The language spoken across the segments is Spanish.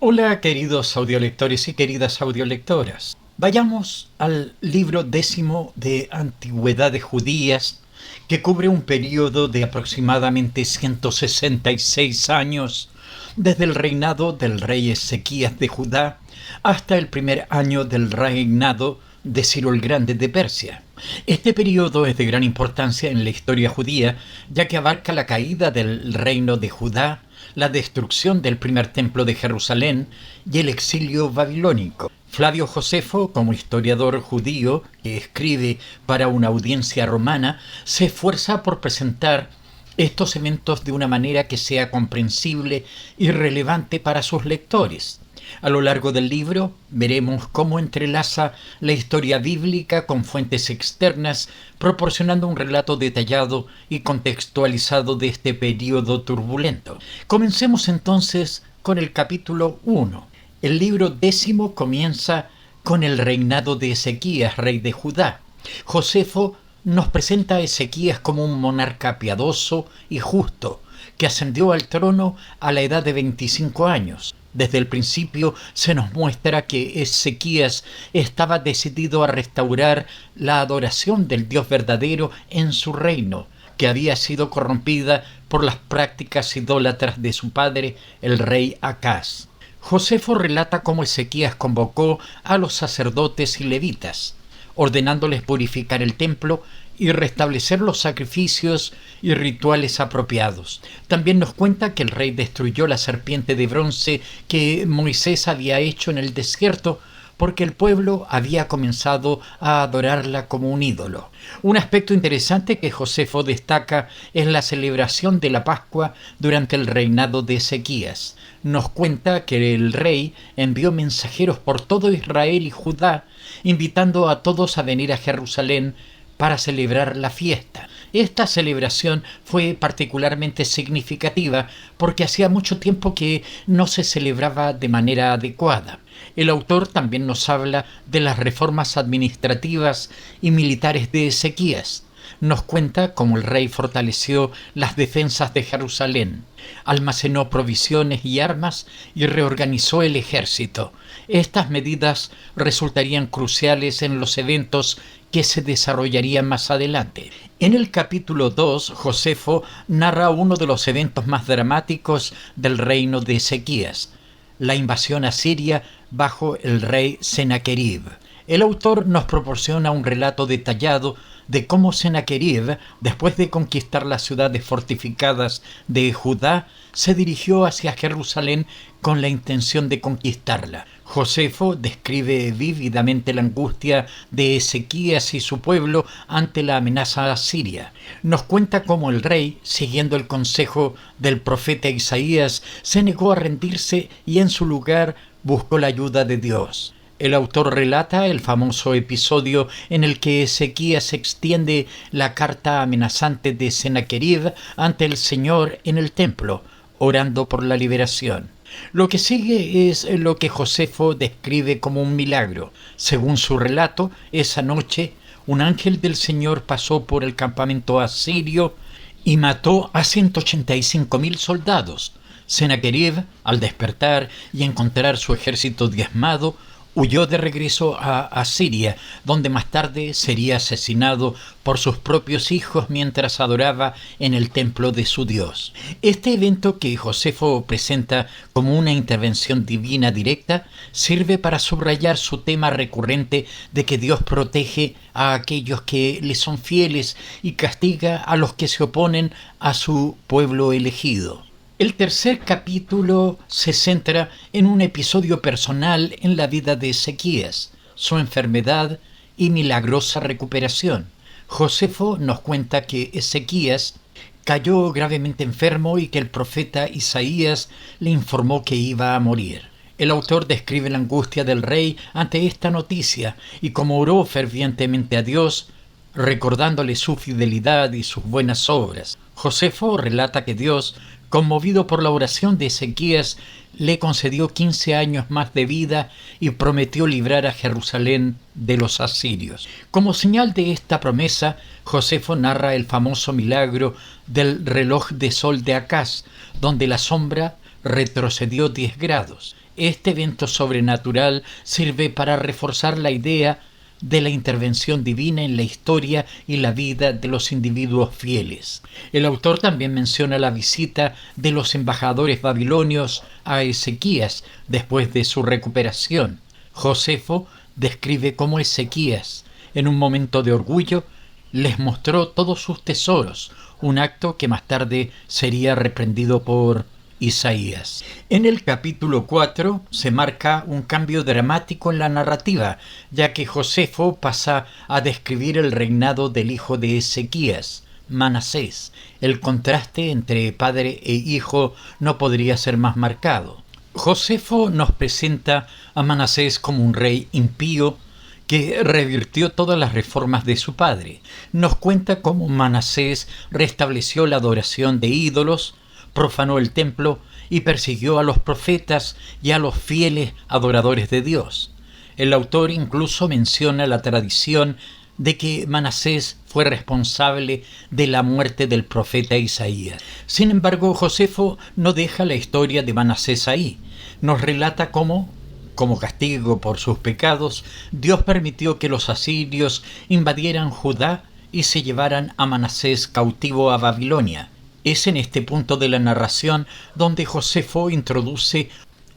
Hola queridos audiolectores y queridas audiolectoras. Vayamos al libro 10 de Antigüedades Judías, que cubre un periodo de aproximadamente 166 años, desde el reinado del rey Ezequías de Judá hasta el primer año del reinado de Ciro el Grande de Persia. Este periodo es de gran importancia en la historia judía, ya que abarca la caída del reino de Judá, la destrucción del primer templo de Jerusalén y el exilio babilónico. Flavio Josefo, como historiador judío que escribe para una audiencia romana, se esfuerza por presentar estos eventos de una manera que sea comprensible y relevante para sus lectores. A lo largo del libro veremos cómo entrelaza la historia bíblica con fuentes externas, proporcionando un relato detallado y contextualizado de este periodo turbulento. Comencemos entonces con el capítulo 1. El libro 10 comienza con el reinado de Ezequías, rey de Judá. Josefo nos presenta a Ezequías como un monarca piadoso y justo, que ascendió al trono a la edad de 25 años. Desde el principio se nos muestra que Ezequías estaba decidido a restaurar la adoración del Dios verdadero en su reino, que había sido corrompida por las prácticas idólatras de su padre, el rey Acaz. Josefo relata cómo Ezequías convocó a los sacerdotes y levitas, ordenándoles purificar el templo y restablecer los sacrificios y rituales apropiados. También nos cuenta que el rey destruyó la serpiente de bronce que Moisés había hecho en el desierto, porque el pueblo había comenzado a adorarla como un ídolo. Un aspecto interesante que Josefo destaca es la celebración de la Pascua durante el reinado de Ezequías. Nos cuenta que el rey envió mensajeros por todo Israel y Judá, invitando a todos a venir a Jerusalén para celebrar la fiesta. Esta celebración fue particularmente significativa porque hacía mucho tiempo que no se celebraba de manera adecuada. El autor también nos habla de las reformas administrativas y militares de Ezequías. Nos cuenta cómo el rey fortaleció las defensas de Jerusalén, almacenó provisiones y armas y reorganizó el ejército. Estas medidas resultarían cruciales en los eventos que se desarrollarían más adelante. En el capítulo 2, Josefo narra uno de los eventos más dramáticos del reino de Ezequías, la invasión asiria bajo el rey Sennacherib. El autor nos proporciona un relato detallado de cómo Sennacherib, después de conquistar las ciudades fortificadas de Judá, se dirigió hacia Jerusalén con la intención de conquistarla. Josefo describe vívidamente la angustia de Ezequías y su pueblo ante la amenaza asiria. Nos cuenta cómo el rey, siguiendo el consejo del profeta Isaías, se negó a rendirse y en su lugar buscó la ayuda de Dios. El autor relata el famoso episodio en el que Ezequías extiende la carta amenazante de Sennacherib ante el Señor en el templo, orando por la liberación. Lo que sigue es lo que Josefo describe como un milagro. Según su relato, esa noche un ángel del Señor pasó por el campamento asirio y mató a 185,000 soldados. Sennacherib, al despertar y encontrar su ejército diezmado, huyó de regreso a Asiria, donde más tarde sería asesinado por sus propios hijos mientras adoraba en el templo de su Dios. Este evento que Josefo presenta como una intervención divina directa sirve para subrayar su tema recurrente de que Dios protege a aquellos que le son fieles y castiga a los que se oponen a su pueblo elegido. El tercer capítulo se centra en un episodio personal en la vida de Ezequías, su enfermedad y milagrosa recuperación. Josefo nos cuenta que Ezequías cayó gravemente enfermo y que el profeta Isaías le informó que iba a morir. El autor describe la angustia del rey ante esta noticia y cómo oró fervientemente a Dios, recordándole su fidelidad y sus buenas obras. Josefo relata que Dios, conmovido por la oración de Ezequías, le concedió 15 años más de vida y prometió librar a Jerusalén de los asirios. Como señal de esta promesa, Josefo narra el famoso milagro del reloj de sol de Acaz, donde la sombra retrocedió 10 grados. Este evento sobrenatural sirve para reforzar la idea de la intervención divina en la historia y la vida de los individuos fieles. El autor también menciona la visita de los embajadores babilonios a Ezequías después de su recuperación. Josefo describe cómo Ezequías, en un momento de orgullo, les mostró todos sus tesoros, un acto que más tarde sería reprendido por Isaías. En el capítulo 4 se marca un cambio dramático en la narrativa, ya que Josefo pasa a describir el reinado del hijo de Ezequías, Manasés. El contraste entre padre e hijo no podría ser más marcado. Josefo nos presenta a Manasés como un rey impío que revirtió todas las reformas de su padre. Nos cuenta cómo Manasés restableció la adoración de ídolos, profanó el templo y persiguió a los profetas y a los fieles adoradores de Dios. El autor incluso menciona la tradición de que Manasés fue responsable de la muerte del profeta Isaías. Sin embargo, Josefo no deja la historia de Manasés ahí. Nos relata cómo, como castigo por sus pecados, Dios permitió que los asirios invadieran Judá y se llevaran a Manasés cautivo a Babilonia. Es en este punto de la narración donde Josefo introduce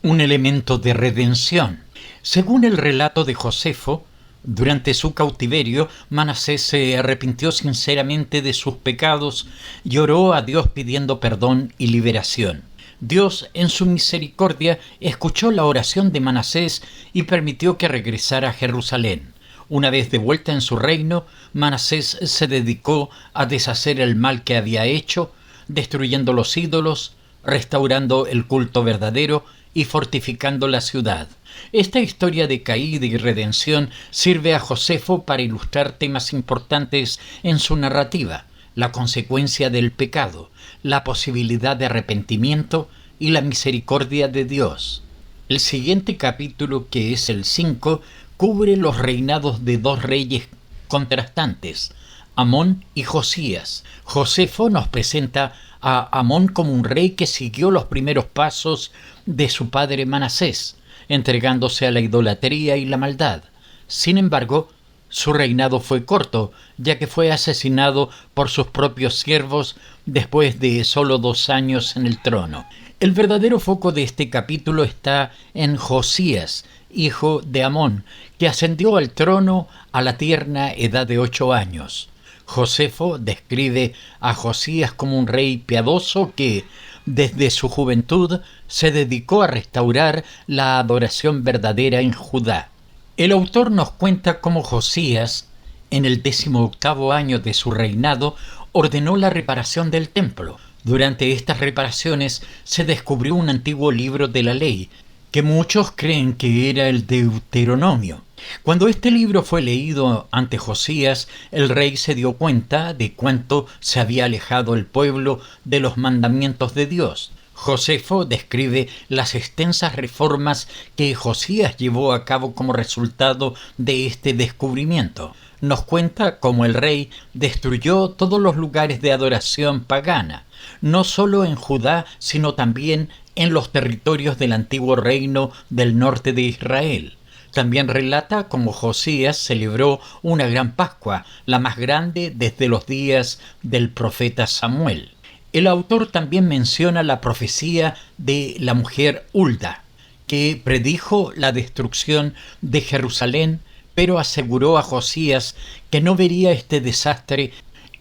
un elemento de redención. Según el relato de Josefo, durante su cautiverio, Manasés se arrepintió sinceramente de sus pecados y oró a Dios pidiendo perdón y liberación. Dios, en su misericordia, escuchó la oración de Manasés y permitió que regresara a Jerusalén. Una vez de vuelta en su reino, Manasés se dedicó a deshacer el mal que había hecho, destruyendo los ídolos, restaurando el culto verdadero y fortificando la ciudad. Esta historia de caída y redención sirve a Josefo para ilustrar temas importantes en su narrativa: la consecuencia del pecado, la posibilidad de arrepentimiento y la misericordia de Dios. El siguiente capítulo, que es el 5, cubre los reinados de dos reyes contrastantes, Amón y Josías. Josefo nos presenta a Amón como un rey que siguió los primeros pasos de su padre Manasés, entregándose a la idolatría y la maldad. Sin embargo, su reinado fue corto, ya que fue asesinado por sus propios siervos después de solo 2 años en el trono. El verdadero foco de este capítulo está en Josías, hijo de Amón, que ascendió al trono a la tierna edad de 8 años. Josefo describe a Josías como un rey piadoso que, desde su juventud, se dedicó a restaurar la adoración verdadera en Judá. El autor nos cuenta cómo Josías, en el 18º año de su reinado, ordenó la reparación del templo. Durante estas reparaciones se descubrió un antiguo libro de la ley, que muchos creen que era el Deuteronomio. Cuando este libro fue leído ante Josías, el rey se dio cuenta de cuánto se había alejado el pueblo de los mandamientos de Dios. Josefo describe las extensas reformas que Josías llevó a cabo como resultado de este descubrimiento. Nos cuenta cómo el rey destruyó todos los lugares de adoración pagana, no solo en Judá, sino también en los territorios del antiguo reino del norte de Israel. También relata cómo Josías celebró una gran Pascua, la más grande desde los días del profeta Samuel. El autor también menciona la profecía de la mujer Hulda, que predijo la destrucción de Jerusalén, pero aseguró a Josías que no vería este desastre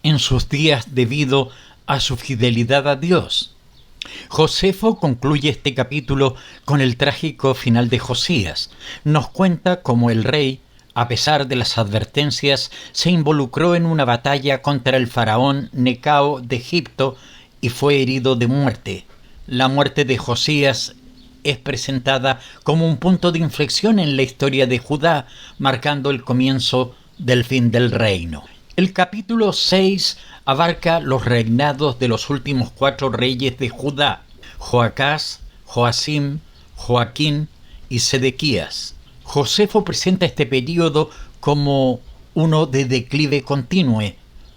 en sus días debido a su fidelidad a Dios. Josefo concluye este capítulo con el trágico final de Josías. Nos cuenta cómo el rey, a pesar de las advertencias, se involucró en una batalla contra el faraón Necao de Egipto y fue herido de muerte. La muerte de Josías es presentada como un punto de inflexión en la historia de Judá, marcando el comienzo del fin del reino. El capítulo 6 abarca los reinados de los últimos 4 reyes de Judá: Joacás, Joacim, Joaquín y Sedequías. Josefo presenta este período como uno de declive continuo,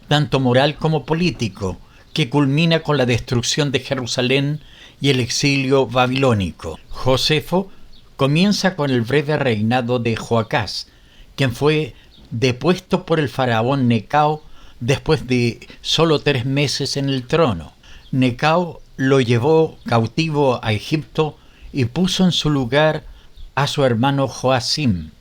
tanto moral como político, que culmina con la destrucción de Jerusalén y el exilio babilónico. Josefo Comienza con el breve reinado de Joacás, quien fue depuesto por el faraón Necao después de solo 3 meses en el trono. Necao lo llevó cautivo a Egipto y puso en su lugar a su hermano Joacim.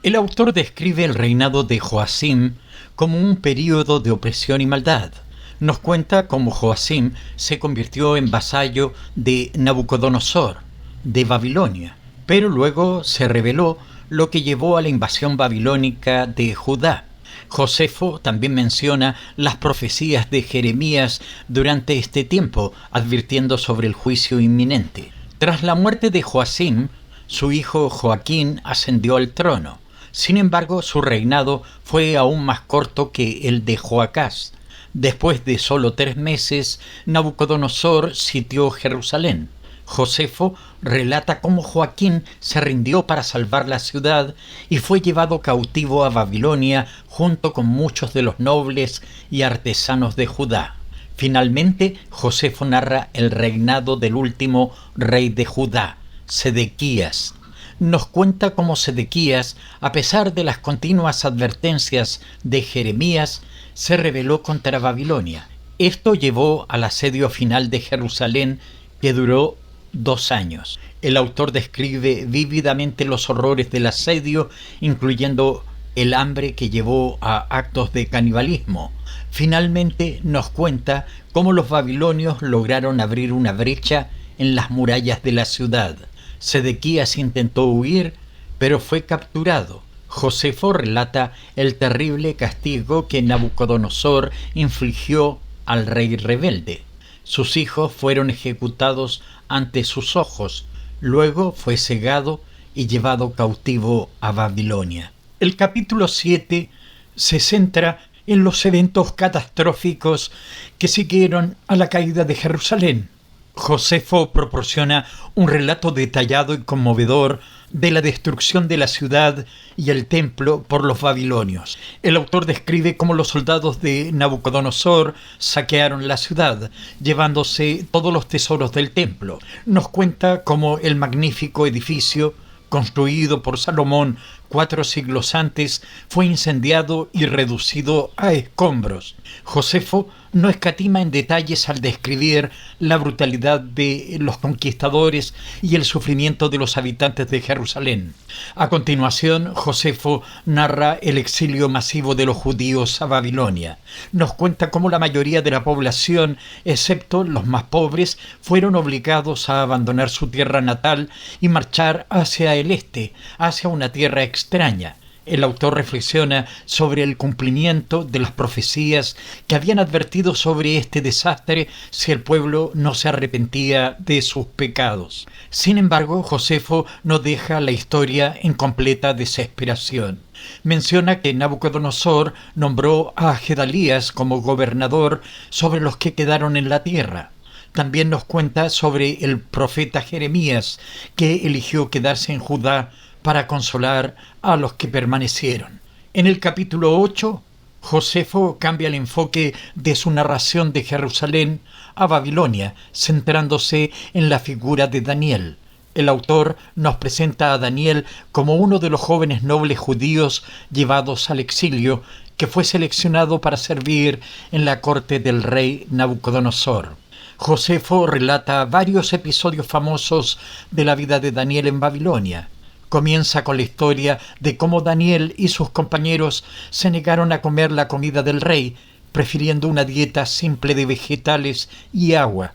El autor describe el reinado de Joacim como un período de opresión y maldad. Nos cuenta cómo Joacim se convirtió en vasallo de Nabucodonosor, de Babilonia, pero luego se rebeló, lo que llevó a la invasión babilónica de Judá. Josefo también menciona las profecías de Jeremías durante este tiempo, advirtiendo sobre el juicio inminente. Tras la muerte de Joacim, su hijo Joaquín ascendió al trono. Sin embargo, su reinado fue aún más corto que el de Joacás. Después de solo 3 meses, Nabucodonosor sitió Jerusalén. Josefo relata cómo Joaquín se rindió para salvar la ciudad y fue llevado cautivo a Babilonia junto con muchos de los nobles y artesanos de Judá. Finalmente, Josefo narra el reinado del último rey de Judá, Sedequías. Nos cuenta cómo Sedequías, a pesar de las continuas advertencias de Jeremías, se rebeló contra Babilonia. Esto llevó al asedio final de Jerusalén, que duró 2 años. El autor describe vívidamente los horrores del asedio, incluyendo el hambre que llevó a actos de canibalismo. Finalmente nos cuenta cómo los babilonios lograron abrir una brecha en las murallas de la ciudad. Sedequías intentó huir, pero fue capturado. Josefo relata el terrible castigo que Nabucodonosor infligió al rey rebelde. Sus hijos fueron ejecutados ante sus ojos, luego fue cegado y llevado cautivo a Babilonia. El capítulo 7 se centra en los eventos catastróficos que siguieron a la caída de Jerusalén. Josefo proporciona un relato detallado y conmovedor de la destrucción de la ciudad y el templo por los babilonios. El autor describe cómo los soldados de Nabucodonosor saquearon la ciudad, llevándose todos los tesoros del templo. Nos cuenta cómo el magnífico edificio, construido por Salomón 4 siglos antes, fue incendiado y reducido a escombros. Josefo no escatima en detalles al describir la brutalidad de los conquistadores y el sufrimiento de los habitantes de Jerusalén. A continuación, Josefo narra el exilio masivo de los judíos a Babilonia. Nos cuenta cómo la mayoría de la población, excepto los más pobres, fueron obligados a abandonar su tierra natal y marchar hacia el este, hacia una tierra extraña. El autor reflexiona sobre el cumplimiento de las profecías que habían advertido sobre este desastre si el pueblo no se arrepentía de sus pecados. Sin embargo, Josefo no deja la historia en completa desesperación. Menciona que Nabucodonosor nombró a Gedalías como gobernador sobre los que quedaron en la tierra. También nos cuenta sobre el profeta Jeremías, que eligió quedarse en Judá para consolar a los que permanecieron. En el capítulo 8, Josefo cambia el enfoque de su narración de Jerusalén a Babilonia, centrándose en la figura de Daniel. El autor nos presenta a Daniel como uno de los jóvenes nobles judíos llevados al exilio, que fue seleccionado para servir en la corte del rey Nabucodonosor. Josefo relata varios episodios famosos de la vida de Daniel en Babilonia. Comienza con la historia de cómo Daniel y sus compañeros se negaron a comer la comida del rey, prefiriendo una dieta simple de vegetales y agua.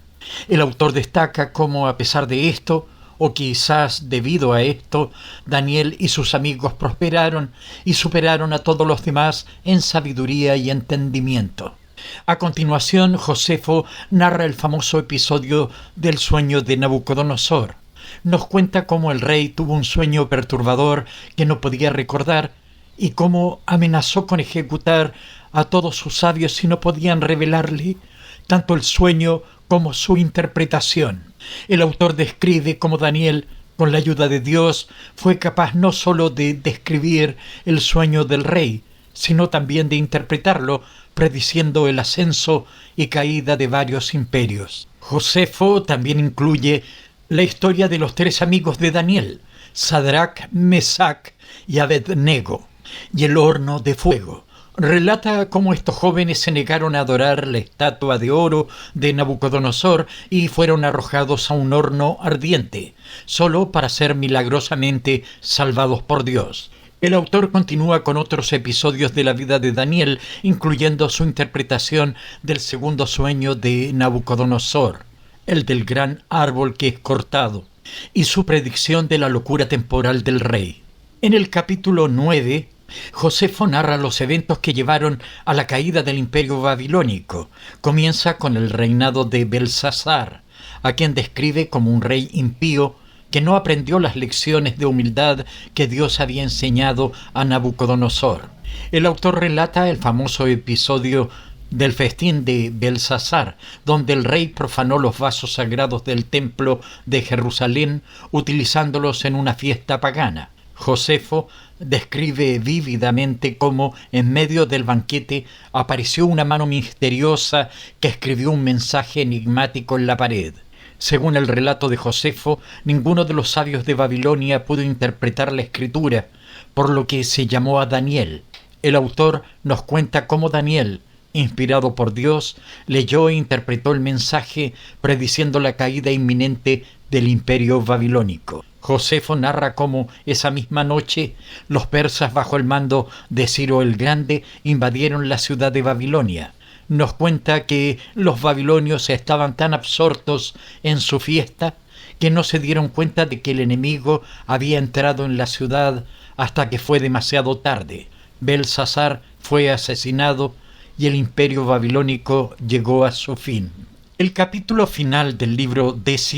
El autor destaca cómo, a pesar de esto, o quizás debido a esto, Daniel y sus amigos prosperaron y superaron a todos los demás en sabiduría y entendimiento. A continuación, Josefo narra el famoso episodio del sueño de Nabucodonosor. Nos cuenta cómo el rey tuvo un sueño perturbador que no podía recordar y cómo amenazó con ejecutar a todos sus sabios si no podían revelarle tanto el sueño como su interpretación. El autor describe cómo Daniel, con la ayuda de Dios, fue capaz no solo de describir el sueño del rey, sino también de interpretarlo, prediciendo el ascenso y caída de varios imperios. Josefo también incluye la historia de los tres amigos de Daniel, Sadrach, Mesach y Abednego, y el horno de fuego. Relata cómo estos jóvenes se negaron a adorar la estatua de oro de Nabucodonosor y fueron arrojados a un horno ardiente, solo para ser milagrosamente salvados por Dios. El autor continúa con otros episodios de la vida de Daniel, incluyendo su interpretación del segundo sueño de Nabucodonosor, el del gran árbol que es cortado, y su predicción de la locura temporal del rey. En el capítulo 9, Josefo narra los eventos que llevaron a la caída del imperio babilónico. Comienza con el reinado de Belsasar, a quien describe como un rey impío que no aprendió las lecciones de humildad que Dios había enseñado a Nabucodonosor. El autor relata el famoso episodio del festín de Belsasar, donde el rey profanó los vasos sagrados del templo de Jerusalén, utilizándolos en una fiesta pagana. Josefo describe vívidamente cómo en medio del banquete apareció una mano misteriosa que escribió un mensaje enigmático en la pared. Según el relato de Josefo, ninguno de los sabios de Babilonia pudo interpretar la escritura, por lo que se llamó a Daniel. El autor nos cuenta cómo Daniel, inspirado por Dios, leyó e interpretó el mensaje prediciendo la caída inminente del imperio babilónico. Josefo narra cómo esa misma noche los persas bajo el mando de Ciro el Grande invadieron la ciudad de Babilonia. Nos cuenta que los babilonios estaban tan absortos en su fiesta que no se dieron cuenta de que el enemigo había entrado en la ciudad hasta que fue demasiado tarde. Belsasar fue asesinado y el imperio babilónico llegó a su fin. El capítulo final del libro 10,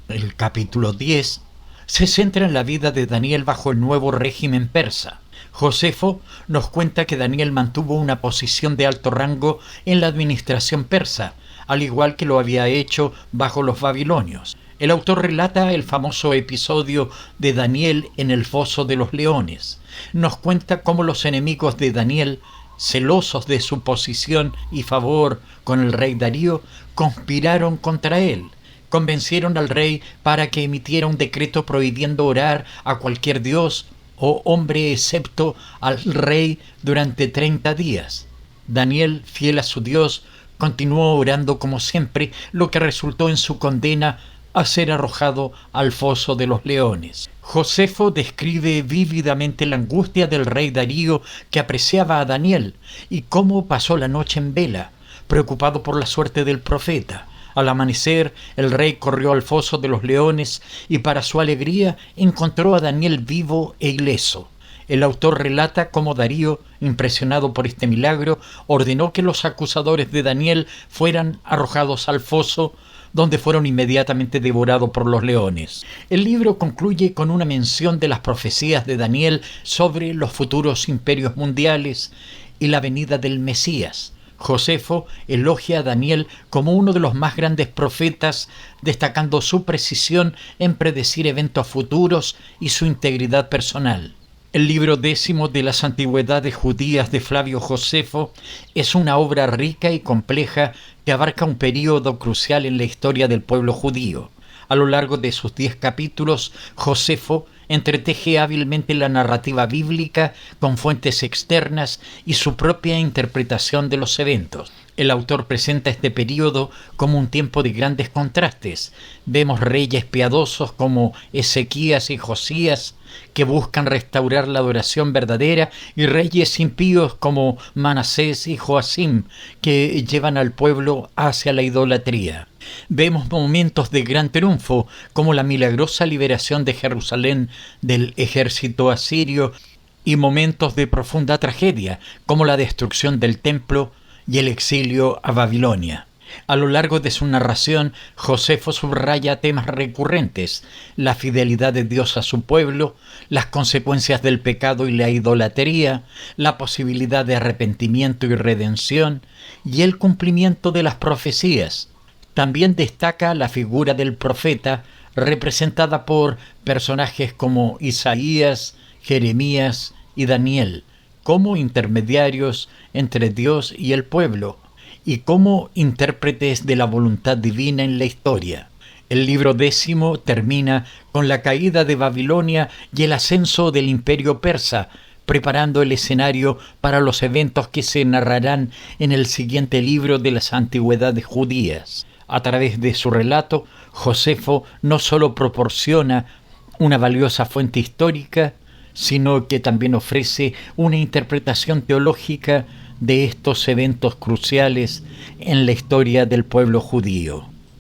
el capítulo 10, se centra en la vida de Daniel bajo el nuevo régimen persa. Josefo nos cuenta que Daniel mantuvo una posición de alto rango en la administración persa, al igual que lo había hecho bajo los babilonios. El autor relata el famoso episodio de Daniel en el foso de los leones. Nos cuenta cómo los enemigos de Daniel, celosos de su posición y favor con el rey Darío, conspiraron contra él. Convencieron al rey para que emitiera un decreto prohibiendo orar a cualquier dios o hombre excepto al rey durante 30 días. Daniel, fiel a su Dios, continuó orando como siempre, lo que resultó en su condena a ser arrojado al foso de los leones. Josefo describe vívidamente la angustia del rey Darío, que apreciaba a Daniel, y cómo pasó la noche en vela, preocupado por la suerte del profeta. Al amanecer, el rey corrió al foso de los leones y para su alegría encontró a Daniel vivo e ileso. El autor relata cómo Darío, impresionado por este milagro, ordenó que los acusadores de Daniel fueran arrojados al foso, donde fueron inmediatamente devorados por los leones. El libro concluye con una mención de las profecías de Daniel sobre los futuros imperios mundiales y la venida del Mesías. Josefo elogia a Daniel como uno de los más grandes profetas, destacando su precisión en predecir eventos futuros y su integridad personal. El libro 10 de las Antigüedades Judías de Flavio Josefo es una obra rica y compleja que abarca un período crucial en la historia del pueblo judío. A lo largo de sus 10 capítulos, Josefo entreteje hábilmente la narrativa bíblica con fuentes externas y su propia interpretación de los eventos. El autor presenta este período como un tiempo de grandes contrastes. Vemos reyes piadosos como Ezequías y Josías, que buscan restaurar la adoración verdadera, y reyes impíos como Manasés y Joacim, que llevan al pueblo hacia la idolatría. Vemos momentos de gran triunfo, como la milagrosa liberación de Jerusalén del ejército asirio, y momentos de profunda tragedia, como la destrucción del templo y el exilio a Babilonia. A lo largo de su narración, Josefo subraya temas recurrentes: la fidelidad de Dios a su pueblo, las consecuencias del pecado y la idolatría, la posibilidad de arrepentimiento y redención, y el cumplimiento de las profecías. También destaca la figura del profeta, representada por personajes como Isaías, Jeremías y Daniel, como intermediarios entre Dios y el pueblo, y como intérpretes de la voluntad divina en la historia. El libro 10 termina con la caída de Babilonia y el ascenso del imperio persa, preparando el escenario para los eventos que se narrarán en el siguiente libro de las antigüedades judías. A través de su relato, Josefo no solo proporciona una valiosa fuente histórica, sino que también ofrece una interpretación teológica de estos eventos cruciales en la historia del pueblo judío.